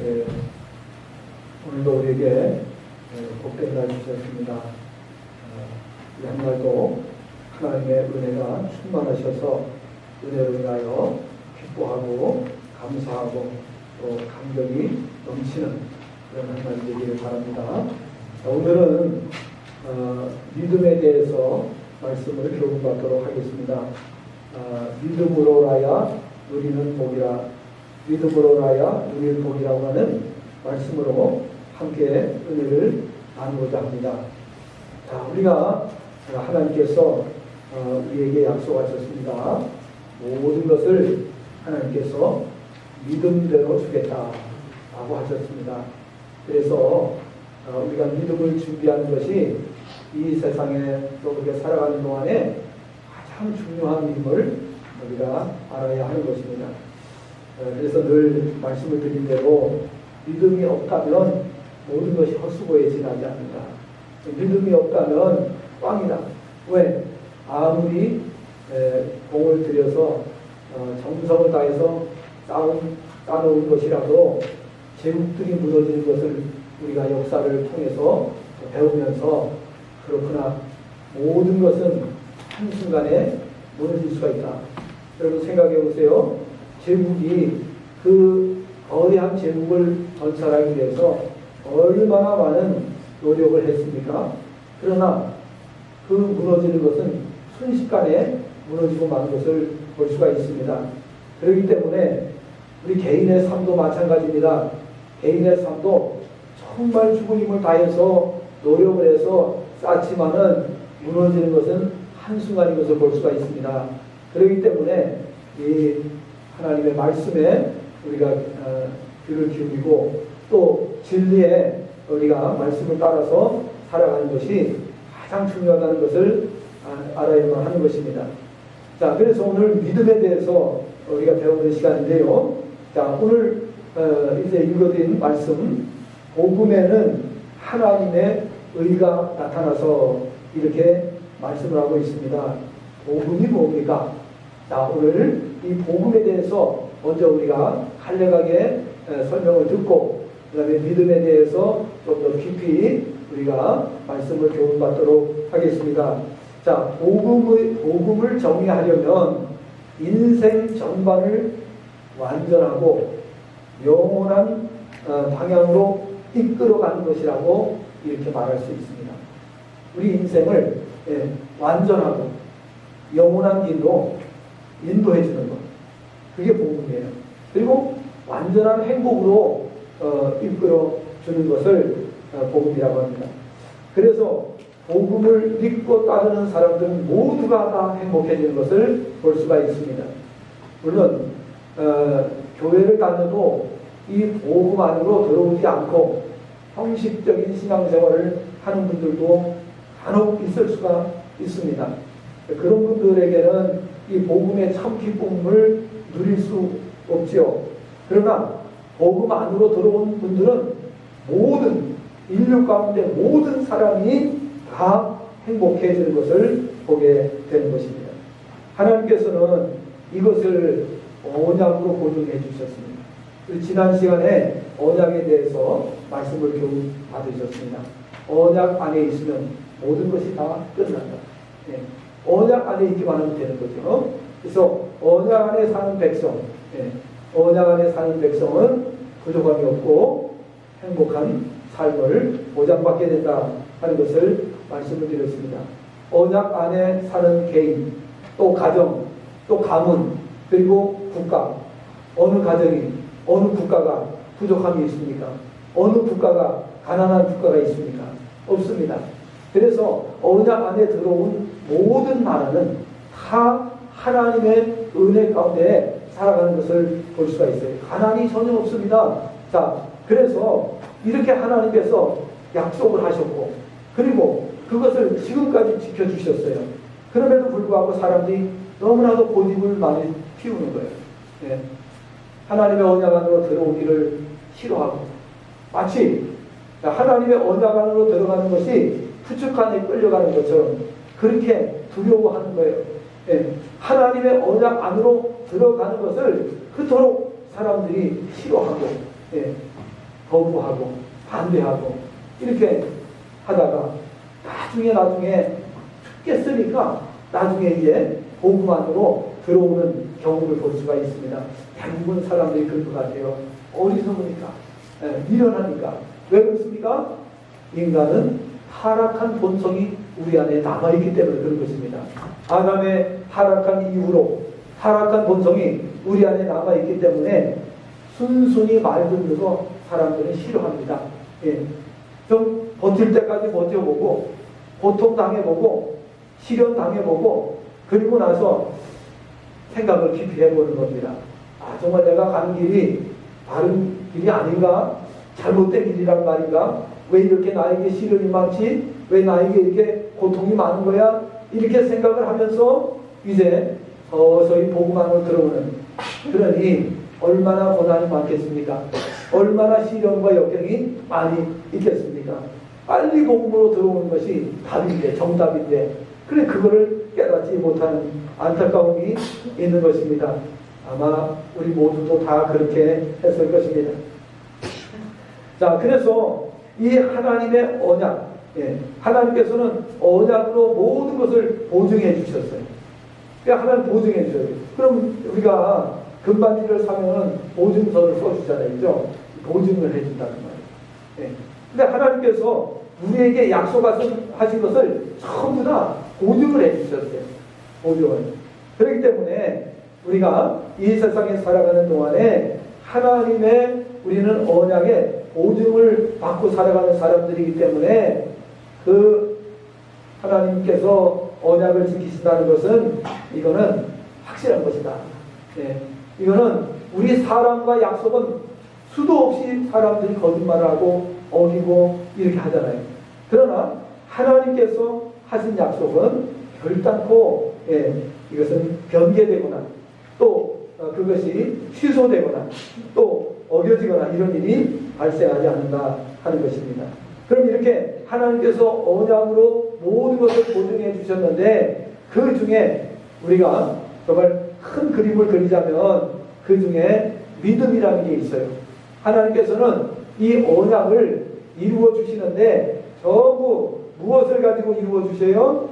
예, 오늘도 우리에게 복된 날 주셨습니다. 이 한 날도 하나님의 은혜가 충만하셔서 은혜로 인하여 기뻐하고 감사하고 또 감격이 넘치는 그런 한 날 되기를 바랍니다. 오늘은 믿음에 대해서 말씀을 교훈받도록 하겠습니다. 믿음으로라야 누리는 복이라, 믿음으로라야 누릴 복이라고 하는 말씀으로 함께 은혜를 나누고자 합니다. 자, 우리가 하나님께서 우리에게 약속하셨습니다. 모든 것을 하나님께서 믿음대로 주겠다라고 하셨습니다. 그래서 우리가 믿음을 준비하는 것이 이 세상에 또 우리가 살아가는 동안에 가장 중요한 힘을 우리가 알아야 하는 것입니다. 그래서 늘 말씀을 드린 대로 믿음이 없다면 모든 것이 헛수고에 지나지 않는다. 믿음이 없다면 꽝이다. 왜? 아무리 공을 들여서 정성을 다해서 쌓아놓은 것이라도 제국들이 무너지는 것을 우리가 역사를 통해서 배우면서 그렇구나, 모든 것은 한순간에 무너질 수가 있다. 여러분 생각해 보세요. 제국이 그 거대한 제국을 건설하기 위해서 얼마나 많은 노력을 했습니까? 그러나 그 무너지는 것은 순식간에 무너지고 마는 것을 볼 수가 있습니다. 그렇기 때문에 우리 개인의 삶도 마찬가지입니다. 개인의 삶도 정말 죽은 힘을 다해서 노력을 해서 쌓지만은 무너지는 것은 한순간인 것을 볼 수가 있습니다. 그렇기 때문에 이 하나님의 말씀에 우리가 귀를 기울이고 또 진리에 우리가 말씀을 따라서 살아가는 것이 가장 중요하다는 것을 알아야만 하는 것입니다. 자, 그래서 오늘 믿음에 대해서 우리가 배우는 시간인데요. 자, 오늘 이제 읽어드린 말씀, 복음에는 하나님의 의가 나타나서 이렇게 말씀을 하고 있습니다. 복음이 뭡니까? 자, 오늘 이 복음에 대해서 먼저 우리가 간략하게 설명을 듣고 그 다음에 믿음에 대해서 좀 더 깊이 우리가 말씀을 교훈받도록 하겠습니다. 자, 복음을 정리하려면 인생 전반을 완전하고 영원한 방향으로 이끌어가는 것이라고 이렇게 말할 수 있습니다. 우리 인생을 완전하고 영원한 길로 인도해 주는 것, 그게 복음이에요. 그리고 완전한 행복으로 이끌어 주는 것을 복음이라고 합니다. 그래서 복음을 믿고 따르는 사람들은 모두가 다 행복해지는 것을 볼 수가 있습니다. 물론 교회를 다녀도 이 복음 안으로 들어오지 않고 형식적인 신앙생활을 하는 분들도 간혹 있을 수가 있습니다. 그런 분들에게는 이 복음의 참 기쁨을 누릴 수 없지요. 그러나 복음 안으로 들어온 분들은 모든 인류 가운데 모든 사람이 다 행복해지는 것을 보게 되는 것입니다. 하나님께서는 이것을 언약으로 보증해 주셨습니다. 지난 시간에 언약에 대해서 말씀을 교훈 받으셨습니다. 언약 안에 있으면 모든 것이 다 끝난다. 언약 안에 있기만 하면 되는 거죠. 그래서 언약 안에 사는 백성, 언약 안에 사는 백성은 부족함이 없고 행복한 삶을 보장받게 된다 하는 것을 말씀을 드렸습니다. 언약 안에 사는 개인, 또 가정, 또 가문, 그리고 국가, 어느 가정이, 어느 국가가 부족함이 있습니까? 어느 국가가 가난한 국가가 있습니까? 없습니다. 그래서 언약 안에 들어온 모든 나라는 다 하나님의 은혜 가운데 살아가는 것을 볼 수가 있어요. 가난이 전혀 없습니다. 자, 그래서 이렇게 하나님께서 약속을 하셨고 그리고 그것을 지금까지 지켜주셨어요. 그럼에도 불구하고 사람들이 너무나도 고집을 많이 피우는 거예요. 하나님의 언약 안으로 들어오기를 싫어하고 마치 하나님의 언약 안으로 들어가는 것이 푸축한에 끌려가는 것처럼 그렇게 두려워하는 거예요. 하나님의 언약 안으로 들어가는 것을 그토록 사람들이 싫어하고 예, 거부하고 반대하고 이렇게 하다가 나중에 죽겠으니까 나중에 이제 복음 안으로 들어오는 경우를 볼 수가 있습니다. 대부분 사람들이 그럴 것 같아요. 어리석으니까, 미련하니까. 왜 그렇습니까? 인간은 타락한 본성이 우리 안에 남아있기 때문에 그런 것입니다. 아담의 타락한 이후로 타락한 본성이 우리 안에 남아있기 때문에 순순히 말 듣는 거 사람들은 싫어합니다. 예. 좀 버틸 때까지 버텨보고 고통 당해보고 시련 당해보고 그리고 나서 생각을 깊이 해보는 겁니다. 아, 정말 내가 가는 길이 바른 길이 아닌가? 잘못된 길이란 말인가? 왜 이렇게 나에게 시련이 많지? 왜 나에게 이렇게 고통이 많은 거야? 이렇게 생각을 하면서 이제 서서히 복음 안으로 들어오는, 그러니 얼마나 고난이 많겠습니까? 얼마나 시련과 역경이 많이 있겠습니까? 빨리 복음으로 들어오는 것이 답인데, 정답인데, 그래 그거를 깨닫지 못하는 안타까움이 있는 것입니다. 아마 우리 모두도 다 그렇게 했을 것입니다. 자, 그래서 이 하나님의 언약, 하나님께서는 언약으로 모든 것을 보증해 주셨어요. 그러니까 하나님 보증해 주셔요. 그럼 우리가 금반지를 사면은 보증서를 써주잖아요. 그죠? 보증을 해준다는 말이에요. 근데 하나님께서 우리에게 약속하신 것을 전부 다 보증을 해주셨어요. 보증을. 그렇기 때문에 우리가 이 세상에 살아가는 동안에 하나님의 우리는 언약의 보증을 받고 살아가는 사람들이기 때문에 그 하나님께서 언약을 지키신다는 것은 이거는 확실한 것이다. 이거는 우리 사람과 약속은 수도 없이 사람들이 거짓말을 하고 어기고 이렇게 하잖아요. 그러나 하나님께서 하신 약속은 결단코 이것은 변개되거나 또 그것이 취소되거나 또 어겨지거나 이런 일이 발생하지 않는다 하는 것입니다. 그럼 이렇게 하나님께서 언약으로 모든 것을 보증해 주셨는데 그 중에 우리가 정말 큰 그림을 그리자면 그 중에 믿음이라는 게 있어요. 하나님께서는 이 언약을 이루어 주시는데 전부 무엇을 가지고 이루어 주세요?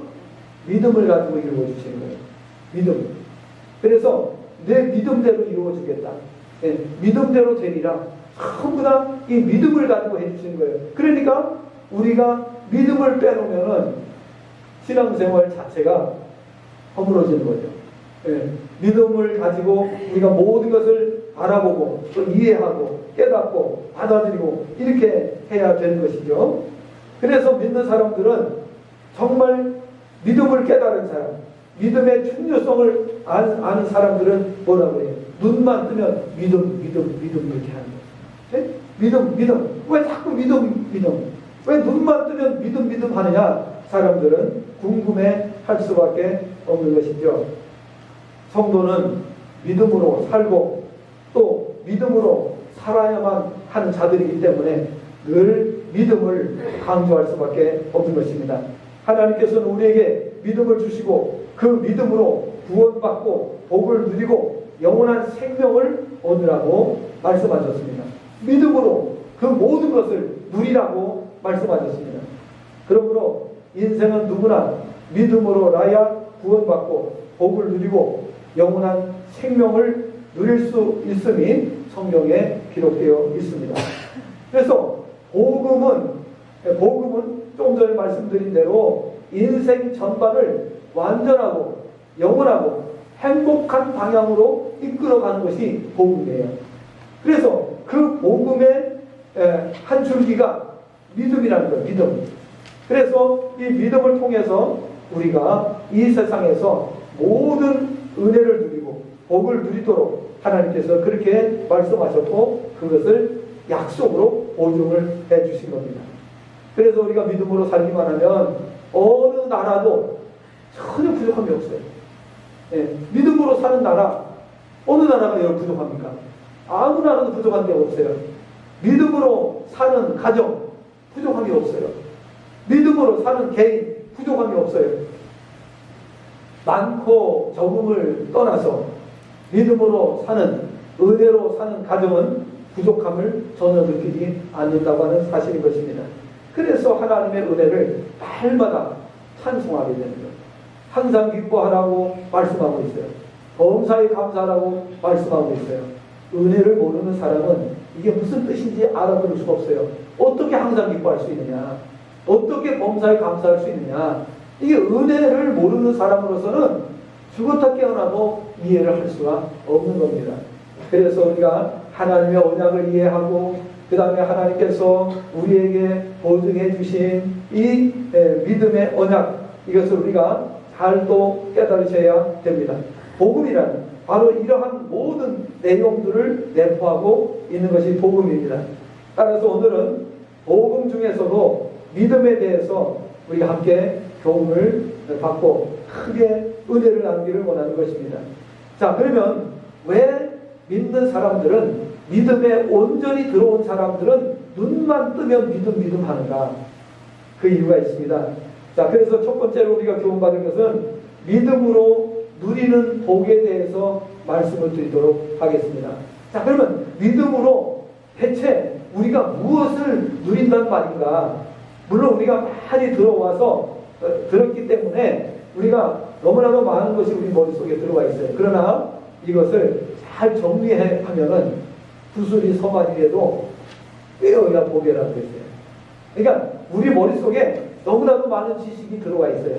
믿음을 가지고 이루어 주시는 거예요. 믿음. 그래서 내 믿음대로 이루어 주겠다. 믿음대로 되리라. 전부 다 이 믿음을 가지고 해주시는 거예요. 그러니까 우리가 믿음을 빼놓으면은 신앙생활 자체가 허물어지는 거죠. 믿음을 가지고 우리가 모든 것을 알아보고 또 이해하고 깨닫고 받아들이고 이렇게 해야 되는 것이죠. 그래서 믿는 사람들은 정말 믿음을 깨달은 사람, 믿음의 중요성을 아는 사람들은 뭐라고 해요? 눈만 뜨면 믿음 이렇게 하는 거예요. 믿음. 왜 자꾸 믿음? 왜 눈만 뜨면 믿음 하느냐? 사람들은 궁금해 할 수밖에 없는 것이죠. 성도는 믿음으로 살고 또 믿음으로 살아야만 하는 자들이기 때문에 늘 믿음을 강조할 수밖에 없는 것입니다. 하나님께서는 우리에게 믿음을 주시고 그 믿음으로 구원받고 복을 누리고 영원한 생명을 얻으라고 말씀하셨습니다. 믿음으로 그 모든 것을 누리라고 말씀하셨습니다. 그러므로 인생은 누구나 믿음으로라야 구원받고 복을 누리고 영원한 생명을 누릴 수 있음이 성경에 기록되어 있습니다. 그래서 복음은 조금 전에 말씀드린 대로 인생 전반을 완전하고 영원하고 행복한 방향으로 이끌어가는 것이 복음이에요. 그래서 그 복음의 한 줄기가 믿음이라는 거예요. 믿음. 그래서 이 믿음을 통해서 우리가 이 세상에서 모든 은혜를 누리고 복을 누리도록 하나님께서 그렇게 말씀하셨고 그것을 약속으로 보증을 해주신 겁니다. 그래서 우리가 믿음으로 살기만 하면 어느 나라도 전혀 부족함이 없어요. 믿음으로 사는 나라, 어느 나라가 부족합니까? 아무 나라도 부족한 게 없어요. 믿음으로 사는 가정, 부족함이 없어요. 믿음으로 사는 개인, 부족함이 없어요. 많고 적음을 떠나서 믿음으로 사는, 은혜로 사는 가정은 부족함을 전혀 느끼지 않는다고 하는 사실인 것입니다. 그래서 하나님의 은혜를 날마다 찬송하게 되는 거예요. 항상 기뻐하라고 말씀하고 있어요. 범사에 감사하라고 말씀하고 있어요. 은혜를 모르는 사람은 이게 무슨 뜻인지 알아들을 수가 없어요. 어떻게 항상 기뻐할 수 있느냐? 어떻게 범사에 감사할 수 있느냐? 이게 은혜를 모르는 사람으로서는 죽었다 깨어나도 이해를 할 수가 없는 겁니다. 그래서 우리가 하나님의 언약을 이해하고 그 다음에 하나님께서 우리에게 보증해 주신 이 믿음의 언약, 이것을 우리가 잘 또 깨달으셔야 됩니다. 복음이란 바로 이러한 모든 내용들을 내포하고 있는 것이 복음입니다. 따라서 오늘은 복음 중에서도 믿음에 대해서 우리가 함께 교훈을 받고 크게 은혜를 나누기를 원하는 것입니다. 자, 그러면 왜 믿는 사람들은, 믿음에 온전히 들어온 사람들은 눈만 뜨면 믿음 하는가? 그 이유가 있습니다. 자, 그래서 첫 번째로 우리가 교훈받은 것은 믿음으로 누리는 복에 대해서 말씀을 드리도록 하겠습니다. 자, 그러면 믿음으로 대체 우리가 무엇을 누린단 말인가? 물론 우리가 많이 들었기 때문에 우리가 너무나도 많은 것이 우리 머릿속에 들어와 있어요. 그러나 이것을 잘 정리하면은 구슬이 서만이라도 꿰어야 보배라고 했어요. 그러니까 우리 머릿속에 너무나도 많은 지식이 들어와 있어요.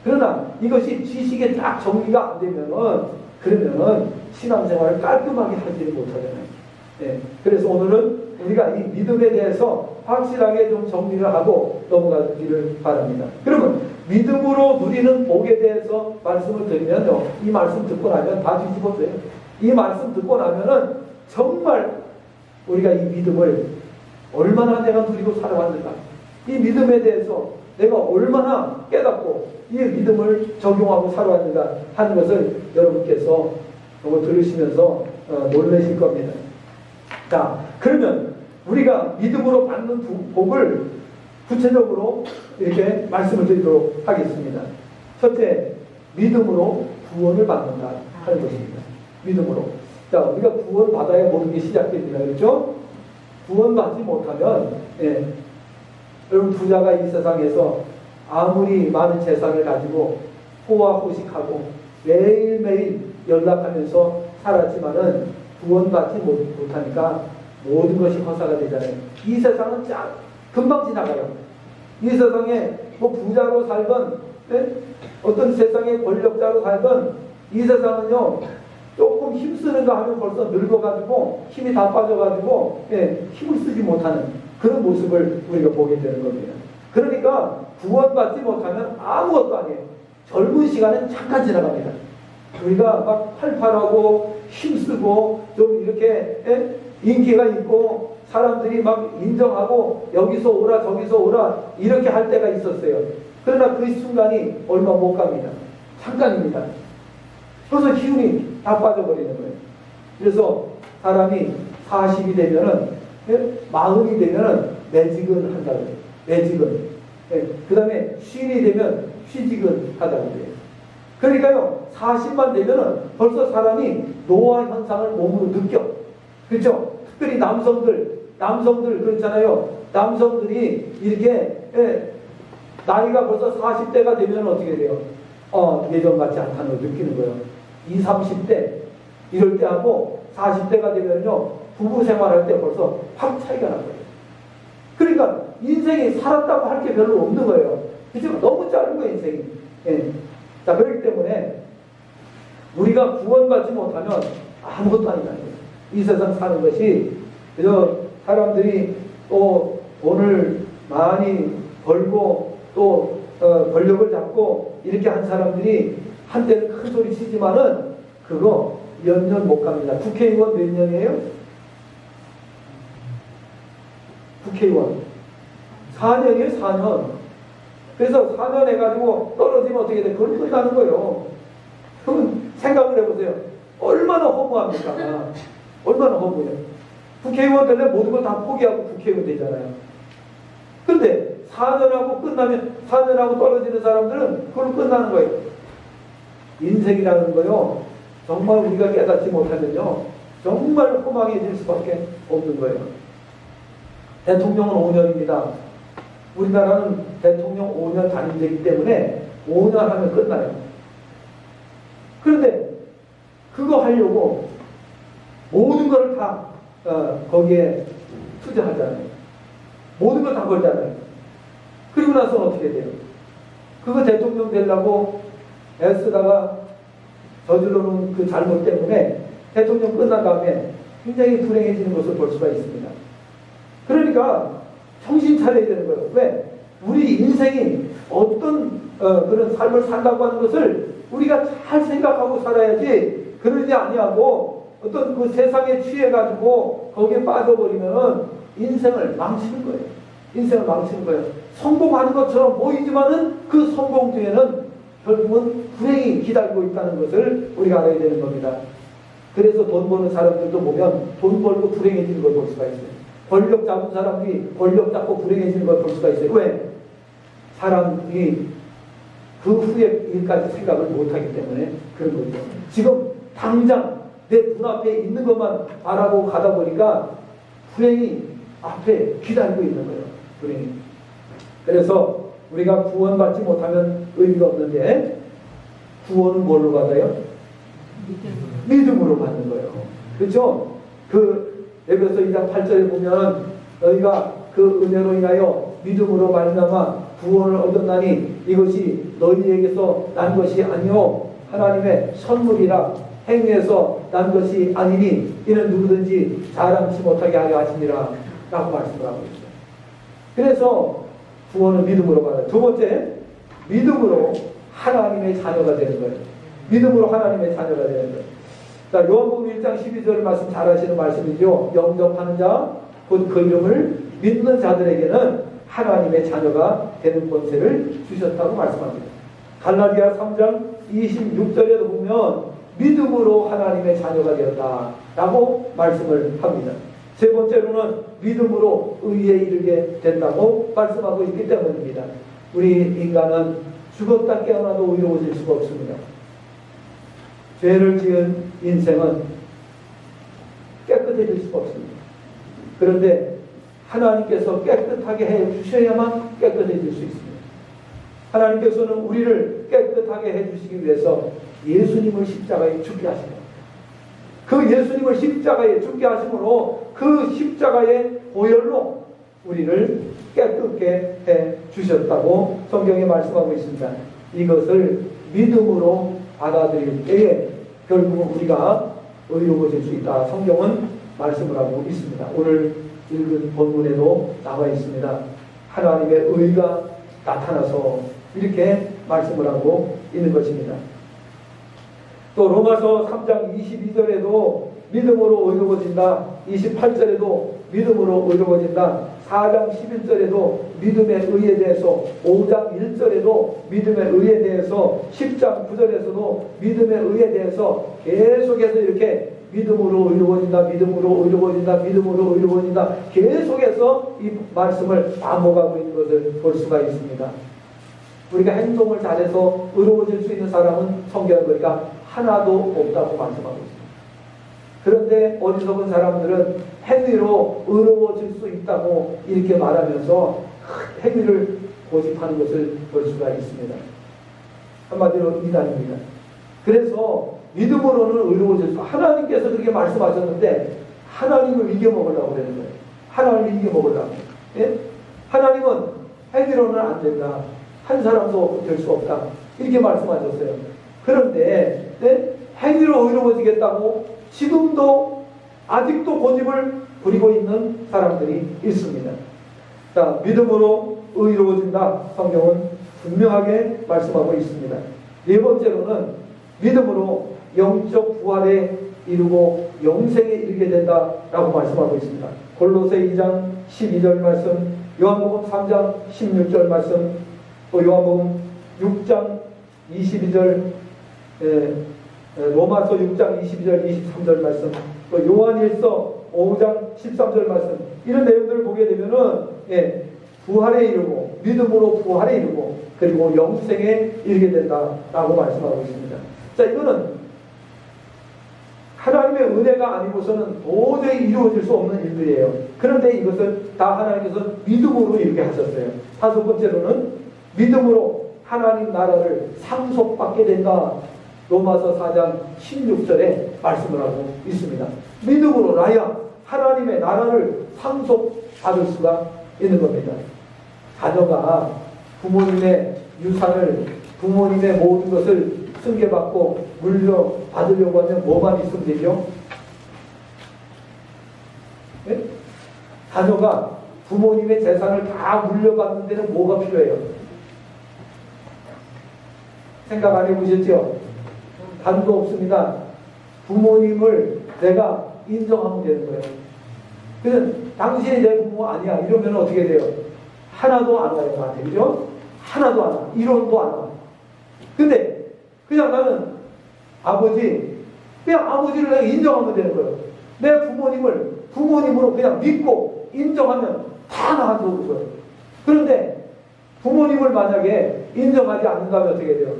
그러나 이것이 지식에 딱 정리가 안 그러면은 신앙생활을 깔끔하게 하지를 못하잖아요. 네. 그래서 오늘은 우리가 이 믿음에 대해서 확실하게 좀 정리를 하고 넘어가기를 바랍니다. 그러면 믿음으로 누리는 복에 대해서 말씀을 드리면요, 이 말씀 듣고 나면 다 뒤집어져요. 이 말씀 듣고 나면은 정말 우리가 이 믿음을 얼마나 내가 누리고 살아왔는가, 이 믿음에 대해서 내가 얼마나 깨닫고 이 믿음을 적용하고 살아왔는가 하는 것을 여러분께서 들으시면서 놀라실 겁니다. 자, 그러면 우리가 믿음으로 받는 복을 구체적으로 이렇게 말씀을 드리도록 하겠습니다. 첫째, 믿음으로 구원을 받는다 하는 것입니다. 믿음으로. 자, 우리가 구원 받아야 모든 게 시작됩니다. 그렇죠? 구원 받지 못하면, 여러분, 부자가 이 세상에서 아무리 많은 재산을 가지고 호화호식하고 매일매일 연락하면서 살았지만은 구원받지 못하니까 모든 것이 허사가 되잖아요. 이 세상은 금방 지나가요. 이 세상에 뭐 부자로 살건, 어떤 세상의 권력자로 살건, 이 세상은요, 조금 힘쓰는가 하면 벌써 늙어가지고 힘이 다 빠져가지고 힘을 쓰지 못하는 그런 모습을 우리가 보게 되는 겁니다. 그러니까 구원받지 못하면 아무것도 아니에요. 젊은 시간은 잠깐 지나갑니다. 우리가 막 활발하고 힘쓰고 좀 이렇게 인기가 있고 사람들이 막 인정하고 여기서 오라 저기서 오라 이렇게 할 때가 있었어요. 그러나 그 순간이 얼마 못 갑니다. 잠깐입니다. 그래서 기운이 다 빠져버리는 거예요. 그래서 사람이 40이 되면은 40이 되면은 매직은 한다고 해요. 매직은. 그 다음에 50이 되면 취직은 하다고 해요. 그러니까요, 40만 되면은 벌써 사람이 노화 현상을 몸으로 느껴. 그렇죠? 특별히 남성들 그렇잖아요. 남성들이 이렇게 나이가 벌써 40대가 되면 어떻게 돼요? 예전 같지 않다는 걸 느끼는 거예요. 20, 30대 이럴 때 하고 40대가 되면요, 부부 생활할 때 벌써 확 차이가 나는 거예요. 그러니까 인생이 살았다고 할 게 별로 없는 거예요. 그렇죠? 너무 짧은 거예요, 인생이. 자, 그렇기 때문에 우리가 구원받지 못하면 아무것도 아니라는 거예요. 이 세상 사는 것이 그래서 사람들이 또 돈을 많이 벌고 또 권력을 잡고 이렇게 한 사람들이 한때는 큰 소리 치지만은 그거 몇 년 못 갑니다. 국회의원 몇 년이에요? 국회의원 4년이에요. 4년. 그래서 4년 해가지고 떨어지면 어떻게 돼? 그걸 끝나는 거예요. 그러면 생각을 해보세요. 얼마나 허무합니까? 얼마나 허무해요. 국회의원 되려면 모든 걸 다 포기하고 국회의원 되잖아요. 근데 4년하고 끝나면 4년하고 떨어지는 사람들은 그걸로 끝나는 거예요. 인생이라는 거요, 정말 우리가 깨닫지 못하면요, 정말 허망해질 수밖에 없는 거예요. 대통령은 5년입니다. 우리나라는 대통령 5년 단임되기 때문에 5년 하면 끝나요. 그런데 그거 하려고 모든 걸 다 거기에 투자하잖아요. 모든 걸 다 걸잖아요. 그리고 나서 어떻게 돼요? 그거 대통령 되려고 애쓰다가 저질러놓은 그 잘못 때문에 대통령 끝난 다음에 굉장히 불행해지는 것을 볼 수가 있습니다. 그러니까 정신 차려야 되는 거예요. 왜? 우리 인생이 어떤 그런 삶을 산다고 하는 것을 우리가 잘 생각하고 살아야지, 그러지 아니하고 어떤 그 세상에 취해가지고 거기에 빠져버리면 인생을 망치는 거예요. 인생을 망치는 거예요. 성공하는 것처럼 보이지만은 그 성공 뒤에는 결국은 불행이 기다리고 있다는 것을 우리가 알아야 되는 겁니다. 그래서 돈 버는 사람들도 보면 돈 벌고 불행해지는 걸 볼 수가 있어요. 권력 잡은 사람들이 권력 잡고 불행해지는 걸 볼 수가 있어요. 왜? 사람이 그 후에 일까지 생각을 못하기 때문에 그런 거죠. 지금 당장 내 눈앞에 있는 것만 바라보고 가다 보니까 불행이 앞에 기다리고 있는 거예요. 불행이. 그래서 우리가 구원받지 못하면 의미가 없는데, 구원은 뭘로 받아요? 믿음으로 받는 거예요. 그렇죠? 그 에베소 2장 8절에 보면 너희가 그 은혜로 인하여 믿음으로 말미암아 구원을 얻었나니 이것이 너희에게서 난 것이 아니요 하나님의 선물이라. 행위에서 난 것이 아니니 이는 누구든지 자랑치 못하게 하려 하시니라 라고 말씀을 하고 있어요. 그래서 구원은 믿음으로 받아요. 두 번째, 믿음으로 하나님의 자녀가 되는 거예요. 믿음으로 하나님의 자녀가 되는 거예요. 자, 요한복음 1장 12절 말씀 잘 아시는 말씀이죠. 영접하는 자, 곧 그 이름을 믿는 자들에게는 하나님의 자녀가 되는 권세를 주셨다고 말씀합니다. 갈라디아 3장 26절에도 보면 믿음으로 하나님의 자녀가 되었다라고 말씀을 합니다. 세 번째로는 믿음으로 의에 이르게 된다고 말씀하고 있기 때문입니다. 우리 인간은 죽었다 깨어나도 의로워질 수가 없습니다. 죄를 지은 인생은 깨끗해질 수가 없습니다. 그런데 하나님께서 깨끗하게 해주셔야만 깨끗해질 수 있습니다. 하나님께서는 우리를 깨끗하게 해주시기 위해서 예수님을 십자가에 죽게 하십니다. 그 예수님을 십자가에 죽게 하심으로 그 십자가의 보혈로 우리를 깨끗게 해주셨다고 성경에 말씀하고 있습니다. 이것을 믿음으로 받아들일 때에 결국은 우리가 의로워질 수 있다. 성경은 말씀을 하고 있습니다. 오늘 읽은 본문에도 나와 있습니다. 하나님의 의가 나타나서 이렇게 말씀을 하고 있는 것입니다. 또 로마서 3장 22절에도 믿음으로 의로워진다. 28절에도 믿음으로 의로워진다. 4장 11절에도 믿음의 의에 대해서, 5장 1절에도 믿음의 의에 대해서, 10장 9절에서도 믿음의 의에 대해서 계속해서 이렇게 믿음으로 의로워진다, 믿음으로 의로워진다, 믿음으로 의로워진다, 계속해서 이 말씀을 반복하고 있는 것을 볼 수가 있습니다. 우리가 행동을 잘해서 의로워질 수 있는 사람은 성경에 보니까 하나도 없다고 말씀하고 있습니다. 그런데 어리석은 사람들은 행위로 의로워질 수 있다고 이렇게 말하면서 행위를 고집하는 것을 볼 수가 있습니다. 한마디로 이단입니다. 그래서 믿음으로는 의로워질 수, 하나님께서 그렇게 말씀하셨는데 하나님을 이겨먹으려고 그러는 거예요. 하나님을 이겨먹으려고. 예? 하나님은 행위로는 안 된다. 한 사람도 될 수 없다. 이렇게 말씀하셨어요. 그런데 행위로 의로워지겠다고 지금도 아직도 고집을 부리고 있는 사람들이 있습니다. 자, 믿음으로 의로워진다. 성경은 분명하게 말씀하고 있습니다. 네 번째로는 믿음으로 영적 부활에 이르고 영생에 이르게 된다라고 말씀하고 있습니다. 골로새 2장 12절 말씀, 요한복음 3장 16절 말씀, 또 요한복음 6장 22절, 로마서 6장 22절 23절 말씀, 또 요한일서 5장 13절 말씀, 이런 내용들을 보게 되면은 부활에 이르고 믿음으로 부활에 이르고 그리고 영생에 이르게 된다라고 말씀하고 있습니다. 자, 이거는 하나님의 은혜가 아니고서는 도저히 이루어질 수 없는 일들이에요. 그런데 이것을 다 하나님께서 믿음으로 이렇게 하셨어요. 다섯 번째로는 믿음으로 하나님 나라를 상속받게 된다. 로마서 4장 16절에 말씀을 하고 있습니다. 믿음으로 나야 하나님의 나라를 상속받을 수가 있는 겁니다. 자녀가 부모님의 유산을, 부모님의 모든 것을 승계받고 물려받으려고 하면 뭐만 있으면 되죠? 네? 자녀가 부모님의 재산을 다 물려받는 데는 뭐가 필요해요? 생각 안 해보셨죠? 단도 없습니다. 부모님을 내가 인정하면 되는 거예요. 그래서 당신이 내 부모 아니야 이러면 어떻게 돼요? 하나도 안 와요 나한테. 그죠? 하나도 안 와. 이론도 안 와. 근데 그냥 나는 그냥 아버지를 내가 인정하면 되는 거예요. 내 부모님을 부모님으로 그냥 믿고 인정하면 다 나한테 오는 거예요. 그런데 부모님을 만약에 인정하지 않는다면 어떻게 돼요?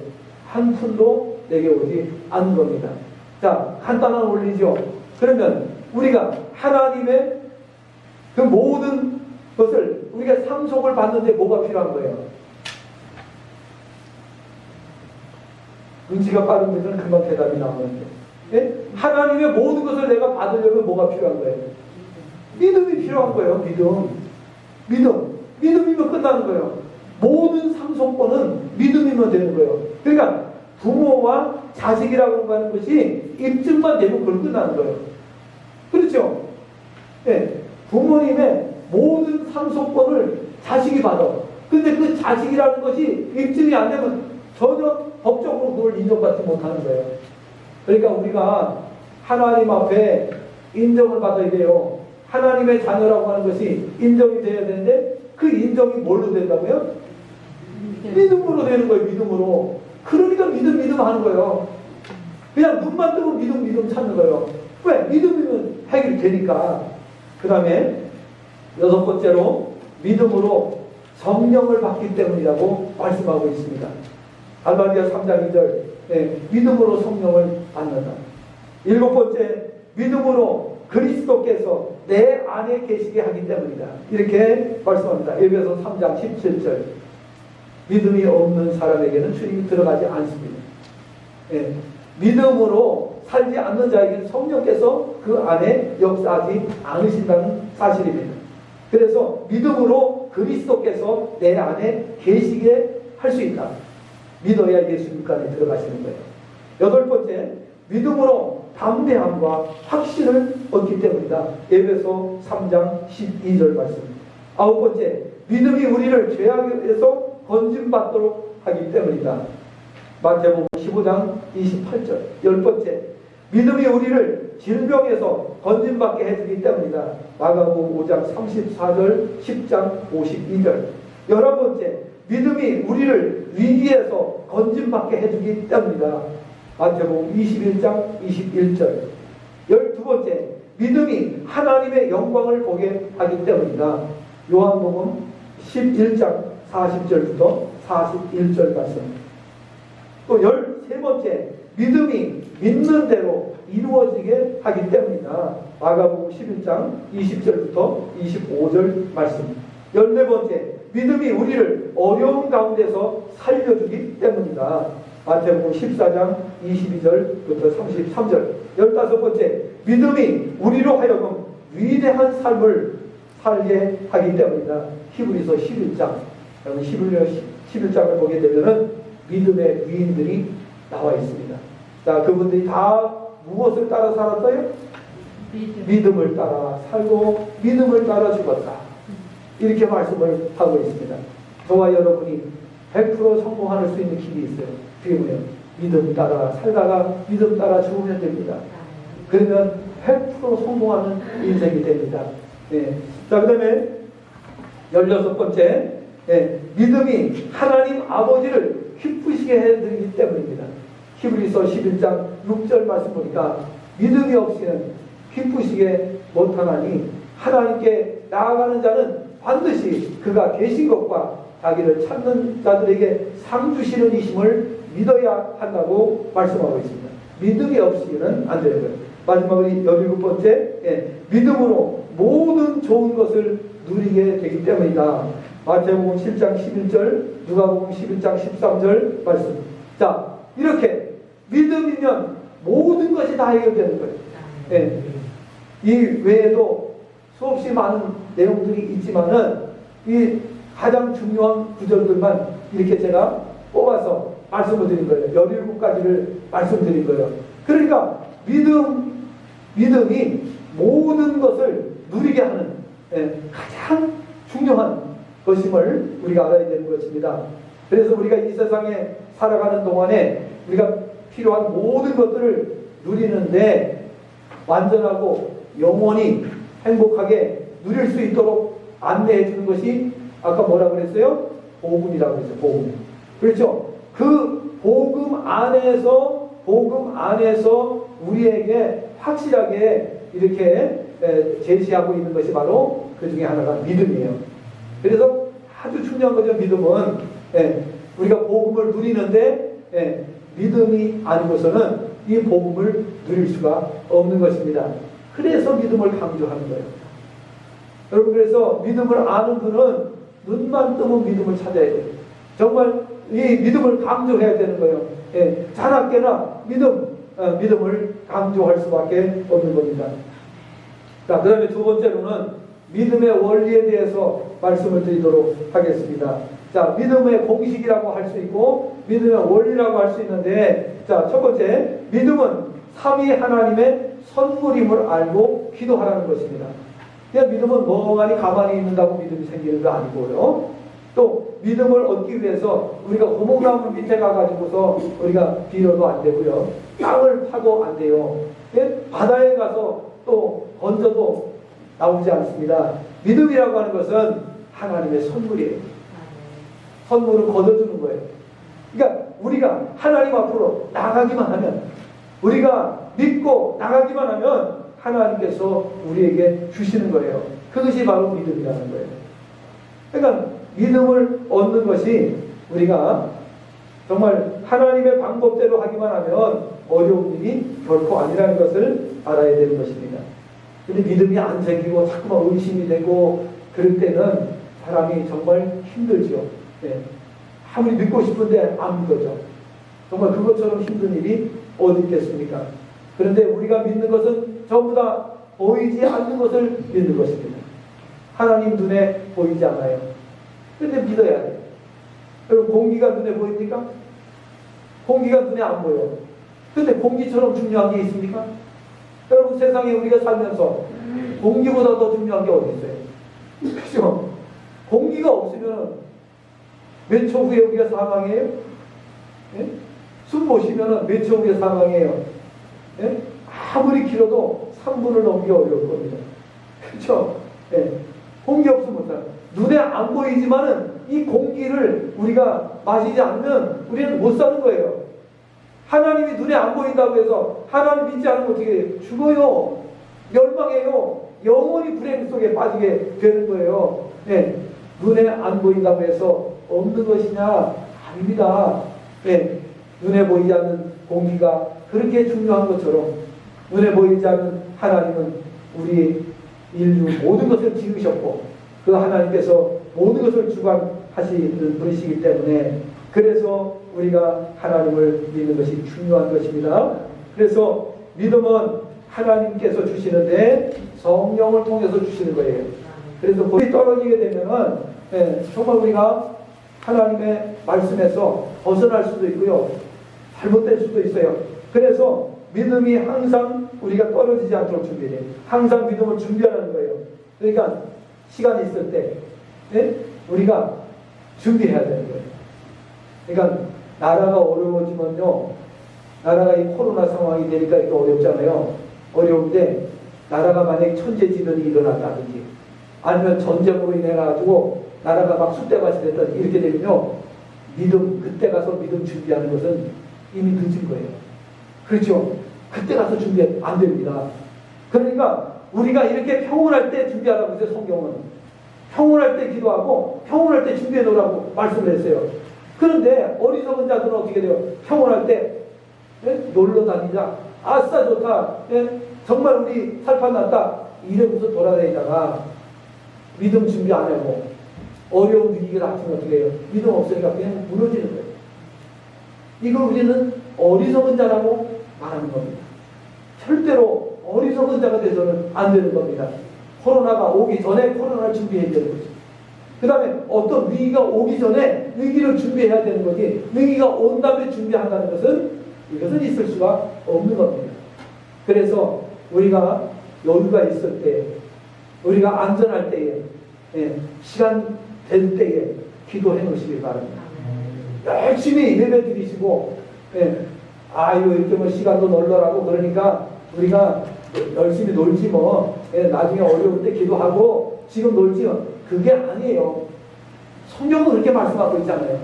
한 푼도 내게 오지 않는 겁니다. 자, 간단한 원리죠. 그러면 우리가 하나님의 그 모든 것을 우리가 상속을 받는데 뭐가 필요한 거예요? 눈치가 빠른 분들은 금방 대답이 나오는데, 예? 하나님의 모든 것을 내가 받으려면 뭐가 필요한 거예요? 믿음이 필요한 거예요. 믿음이면 끝나는 거예요. 모든 상속권은 믿음이면 되는 거예요. 그러니까 부모와 자식이라고 하는 것이 입증만 되면 그걸 끝나는 거예요. 그렇죠? 예. 부모님의 모든 상속권을 자식이 받아. 근데 그 자식이라는 것이 입증이 안 되면 전혀 법적으로 그걸 인정받지 못하는 거예요. 그러니까 우리가 하나님 앞에 인정을 받아야 돼요. 하나님의 자녀라고 하는 것이 인정이 돼야 되는데 그 인정이 뭘로 된다고요? 믿음으로 되는 거예요. 믿음으로. 그러니까 믿음 하는 거예요. 그냥 눈만 뜨면 믿음 찾는 거예요. 왜? 믿음이면 해결이 되니까. 그 다음에 여섯 번째로 믿음으로 성령을 받기 때문이라고 말씀하고 있습니다. 갈라디아 3장 2절 믿음으로 성령을 받는다. 일곱 번째, 믿음으로 그리스도께서 내 안에 계시게 하기 때문이다. 이렇게 말씀합니다. 에베소 3장 17절 믿음이 없는 사람에게는 주님이 들어가지 않습니다. 믿음으로 살지 않는 자에게는 성령께서 그 안에 역사하지 않으신다는 사실입니다. 그래서 믿음으로 그리스도께서 내 안에 계시게 할 수 있다. 믿어야 예수님 안에 들어가시는 거예요. 여덟 번째, 믿음으로 담대함과 확신을 얻기 때문이다. 에베소 3장 12절 말씀. 아홉 번째, 믿음이 우리를 죄악에서 건짐받도록 하기 때문이다. 마태복음 15장 28절. 열 번째, 믿음이 우리를 질병에서 건짐받게 해주기 때문이다. 마가복음 5장 34절, 10장 52절. 열한 번째, 믿음이 우리를 위기에서 건짐받게 해주기 때문이다. 마태복음 21장 21절. 12번째, 믿음이 하나님의 영광을 보게 하기 때문이다. 요한복음 11장 40절부터 41절 말씀. 또 13번째, 믿음이 믿는 대로 이루어지게 하기 때문이다. 마가복음 11장 20절부터 25절 말씀. 14번째, 믿음이 우리를 어려운 가운데서 살려주기 때문이다. 마태복음 14장 22절부터 33절. 15번째, 믿음이 우리로 하여금 위대한 삶을 살게 하기 때문이다. 히브리서 11장. 여러분 히브리서 11장을 보게 되면은 믿음의 위인들이 나와 있습니다. 자, 그분들이 다 무엇을 따라 살았어요? 믿음을 따라 살고 믿음을 따라 죽었다. 이렇게 말씀을 하고 있습니다. 저와 여러분이 100% 성공할 수 있는 길이 있어요. 그게 뭐예요? 믿음 따라 살다가 믿음 따라 죽으면 됩니다. 그러면 100% 성공하는 인생이 됩니다. 자, 그 다음에 16번째, 믿음이 하나님 아버지를 기쁘시게 해드리기 때문입니다. 히브리서 11장 6절 말씀 보니까 믿음이 없이는 기쁘시게 못하나니 하나님께 나아가는 자는 반드시 그가 계신 것과 자기를 찾는 자들에게 상 주시는 이심을 믿어야 한다고 말씀하고 있습니다. 믿음이 없이는 안 되는 거예요. 마지막으로 17번째, 믿음으로 모든 좋은 것을 누리게 되기 때문이다. 마태복음 7장 11절, 누가복음 11장 13절 말씀. 자, 이렇게 믿음이면 모든 것이 다 해결되는 거예요. 이 외에도 수없이 많은 내용들이 있지만은 이 가장 중요한 구절들만 이렇게 제가 뽑아서 말씀을 드린 거예요. 17가지를 말씀드린 거예요. 그러니까 믿음이 모든 것을 누리게 하는 가장 중요한 것임을 우리가 알아야 되는 것입니다. 그래서 우리가 이 세상에 살아가는 동안에 우리가 필요한 모든 것들을 누리는데 완전하고 영원히 행복하게 누릴 수 있도록 안내해 주는 것이 아까 뭐라고 그랬어요? 복음이라고 했어요. 복음. 그렇죠? 그 복음 안에서 우리에게 확실하게 이렇게 제시하고 있는 것이 바로 그 중에 하나가 믿음이에요. 그래서 아주 중요한 거죠. 믿음은 우리가 복음을 누리는데 믿음이 아니고서는 이 복음을 누릴 수가 없는 것입니다. 그래서 믿음을 강조하는 거예요. 여러분, 그래서 믿음을 아는 분은 눈만 뜨면 믿음을 찾아야 돼요. 정말 이 믿음을 강조해야 되는 거예요. 자나깨나 믿음을 강조할 수밖에 없는 겁니다. 자, 그 다음에 두 번째로는 믿음의 원리에 대해서 말씀을 드리도록 하겠습니다. 자, 믿음의 공식이라고 할 수 있고 믿음의 원리라고 할 수 있는데, 자, 첫 번째, 믿음은 삼위 하나님의 선물임을 알고 기도하라는 것입니다. 그냥 믿음은 멍하니 가만히 있는다고 믿음이 생기는 거 아니고요. 또 믿음을 얻기 위해서 우리가 고목나무 밑에 가가지고서 우리가 빌어도 안 되고요. 땅을 파도 안 돼요. 바다에 가서 또 건져도 나오지 않습니다. 믿음이라고 하는 것은 하나님의 선물이에요. 선물을 거둬주는 거예요. 그러니까 우리가 하나님 앞으로 나가기만 하면, 우리가 믿고 나가기만 하면 하나님께서 우리에게 주시는 거예요. 그것이 바로 믿음이라는 거예요. 그러니까 믿음을 얻는 것이 우리가 정말 하나님의 방법대로 하기만 하면 어려운 일이 결코 아니라는 것을 알아야 되는 것입니다. 근데 믿음이 안 생기고 자꾸만 의심이 되고 그럴 때는 사람이 정말 힘들죠. 아무리 믿고 싶은데 안 믿어져. 정말 그것처럼 힘든 일이 어디 있겠습니까? 그런데 우리가 믿는 것은 전부 다 보이지 않는 것을 믿는 것입니다. 하나님 눈에 보이지 않아요. 그런데 믿어야 돼요. 여러분, 공기가 눈에 보입니까? 공기가 눈에 안 보여요. 그런데 공기처럼 중요한 게 있습니까? 여러분, 세상에 우리가 살면서 공기보다 더 중요한 게 어디 있어요? 그죠? 공기가 없으면 몇 초 후에 우리가 사망해요? 숨 못 쉬면 몇 초 후에 사망해요? 아무리 길어도 3분을 넘기 어려울 겁니다. 그렇죠? 공기 없으면 못 살아요. 눈에 안 보이지만은 이 공기를 우리가 마시지 않으면 우리는 못 사는 거예요. 하나님이 눈에 안 보인다고 해서 하나님 믿지 않으면 어떻게 돼요? 죽어요. 멸망해요. 영원히 불행 속에 빠지게 되는 거예요. 눈에 안 보인다고 해서 없는 것이냐? 아닙니다. 눈에 보이지 않는 공기가 그렇게 중요한 것처럼 눈에 보이지 않는 하나님은 우리 인류 모든 것을 지으셨고 그 하나님께서 모든 것을 주관하시는 분이시기 때문에 그래서 우리가 하나님을 믿는 것이 중요한 것입니다. 그래서 믿음은 하나님께서 주시는데 성령을 통해서 주시는 거예요. 그래서 불이 떨어지게 되면은 정말 우리가 하나님의 말씀에서 벗어날 수도 있고요. 잘못될 수도 있어요. 그래서 믿음이 항상 우리가 떨어지지 않도록 준비해요. 항상 믿음을 준비하는 거예요. 그러니까 시간이 있을 때 우리가 준비해야 되는 거예요. 그러니까 나라가 어려워지면요. 나라가 이 코로나 상황이 되니까 이거 어렵잖아요. 어려운데 나라가 만약에 천재지변이 일어났다든지 아니면 전쟁으로 인해 가지고 나라가 막 쑥대밭이 됐다든지 이렇게 되면요. 그때 가서 믿음 준비하는 것은 이미 늦은 거예요. 그렇죠? 그때 가서 준비 안 됩니다. 그러니까 우리가 이렇게 평온할 때 준비하라고 했어요. 성경은. 평온할 때 기도하고 평온할 때 준비해 놓으라고 말씀을 했어요. 그런데 어리석은 자들은 어떻게 돼요? 평온할 때 놀러 다니자. 아싸 좋다. 정말 우리 살판났다 이러면서 돌아다니다가 믿음 준비 안 하고 어려운 위기가 닥치면 어떻게 해요? 믿음 없으니까 그냥 무너지는 거예요. 이걸 우리는 어리석은 자라고 말하는 겁니다. 절대로 어리석은 자가 돼서는 안 되는 겁니다. 코로나가 오기 전에 코로나를 준비해야 되는 거죠. 그 다음에 어떤 위기가 오기 전에 위기를 준비해야 되는 거지, 위기가 온 다음에 준비한다는 것은 이것은 있을 수가 없는 겁니다. 그래서 우리가 여유가 있을 때, 우리가 안전할 때에, 시간 될 때에 기도해 놓으시길 바랍니다. 열심히 예배 드리시고, 아유 이렇게 뭐 시간도 널널하고 그러니까 우리가 열심히 놀지 뭐, 나중에 어려울 때 기도하고 지금 놀지 뭐. 그게 아니에요. 성경은 그렇게 말씀하고 있잖아요.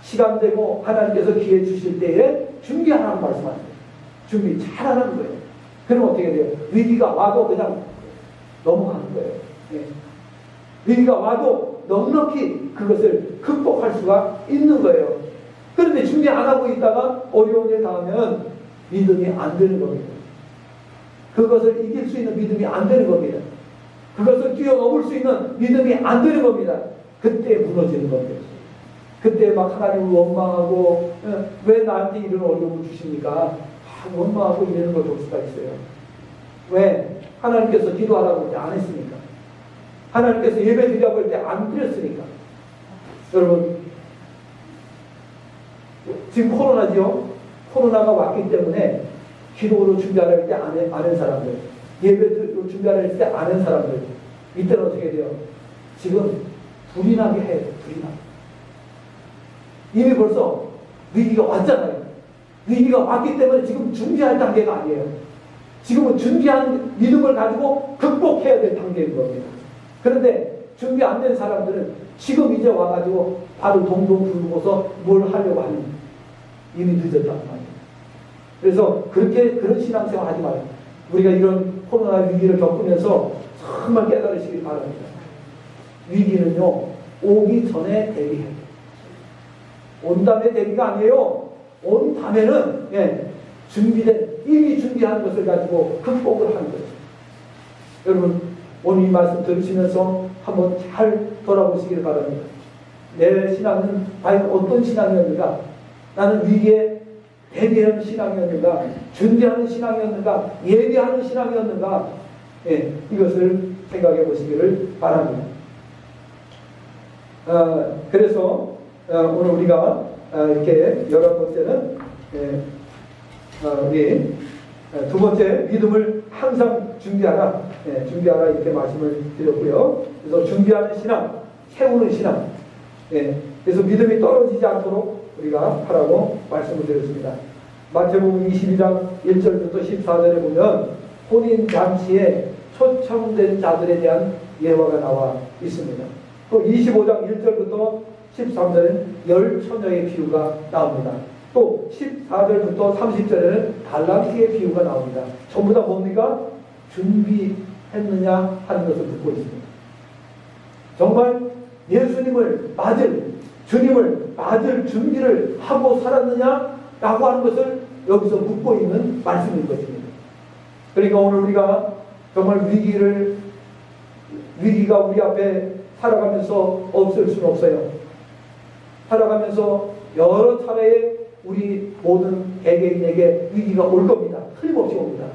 시간 되고 하나님께서 기회 주실 때에 준비하라고 말씀하세요. 준비 잘하는 거예요. 그럼 어떻게 돼요? 위기가 와도 그냥 넘어가는 거예요. 위기가 와도 넉넉히 그것을 극복할 수가 있는 거예요. 그런데 준비 안 하고 있다가 어려운 일 당하면 믿음이 안 되는 겁니다. 그것을 이길 수 있는 믿음이 안 되는 겁니다. 그것을 뛰어넘을 수 있는 믿음이 안 되는 겁니다. 그때 무너지는 겁니다. 그때 막 하나님을 원망하고, 왜 나한테 이런 어려움을 주십니까? 원망하고 이러는 걸 볼 수가 있어요. 왜? 하나님께서 기도하라고 할 때 안 했으니까. 하나님께서 예배 드리라고 할 때 안 드렸으니까. 여러분, 지금 코로나지요? 코로나가 왔기 때문에 기도로 준비하라 할 때 안 한 사람들, 예배로 준비하라 할 때 안 한 사람들, 이때는 어떻게 돼요? 지금 불이 나게 해요. 불이 나게. 이미 벌써 위기가 왔잖아요. 위기가 왔기 때문에 지금 준비할 단계가 아니에요. 지금은 준비한 믿음을 가지고 극복해야 될 단계인 겁니다. 그런데 준비 안 된 사람들은 지금 이제 와가지고 바로 동동 굴고서 뭘 하려고 하는, 이미 늦었단 말이에요. 그래서 그런 신앙생활 하지 말아요. 우리가 이런 코로나 위기를 겪으면서 정말 깨달으시길 바랍니다. 위기는요, 오기 전에 대비해야 돼요. 온 다음에 대비가 아니에요. 온 다음에는 이미 준비한 것을 가지고 극복을 하는 거죠. 여러분, 오늘 이 말씀 들으시면서 한번 잘 돌아보시길 바랍니다. 내 신앙은 과연 어떤 신앙이었는가? 나는 위기에 대비하는 신앙이었는가? 준비하는 신앙이었는가? 예비하는 신앙이었는가? 이것을 생각해 보시기를 바랍니다. 그래서 오늘 우리가 이렇게 11번째는 우리 두 번째, 믿음을 항상 준비하라. 준비하라 이렇게 말씀을 드렸고요. 그래서 준비하는 신앙, 세우는 신앙. 그래서 믿음이 떨어지지 않도록 우리가 하라고 말씀을 드렸습니다. 마태복음 22장 1절부터 14절에 보면 혼인잔치에 초청된 자들에 대한 예화가 나와 있습니다. 또 25장 1절부터 13절에는 10처녀의 비유가 나옵니다. 또 14절부터 30절에는 달란트의 비유가 나옵니다. 전부 다 뭡니까? 준비했느냐 하는 것을 묻고 있습니다. 정말 예수님을 맞을, 주님을 맞을 준비를 하고 살았느냐 라고 하는 것을 여기서 묻고 있는 말씀인 것입니다. 그러니까 오늘 우리가 정말 위기가 우리 앞에 살아가면서 없을 수는 없어요. 살아가면서 여러 차례의 우리 모든 개개인에게 위기가 올 겁니다. 틀림없이 옵니다.